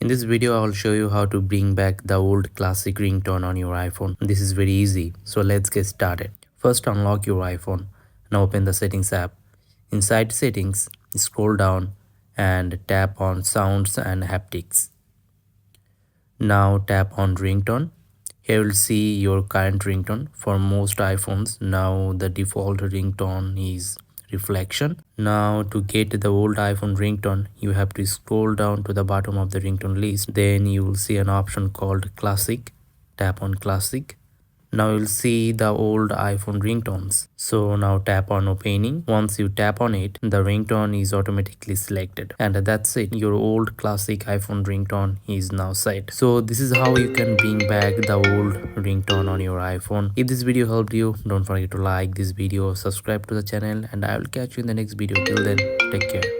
In this video, I will show you how to bring back the old classic ringtone on your iPhone. This is very easy, so let's get started. First, unlock your iPhone and open the Settings app. Inside Settings, scroll down and tap on Sounds and Haptics. Now tap on Ringtone. Here you'll see your current ringtone. For most iPhones, now the default ringtone is Reflection. Now to get the old iPhone ringtone, you have to scroll down to the bottom of the ringtone list. Then you will see an option called Classic. Tap on Classic. Now you'll see the old iPhone ringtones. So now tap on opening. Once you tap on it, the ringtone is automatically selected. And that's it. Your old classic iPhone ringtone is now set. So this is how you can bring back the old ringtone on your iPhone. If this video helped you, don't forget to like this video, subscribe to the channel, and I will catch you in the next video. Till then, take care.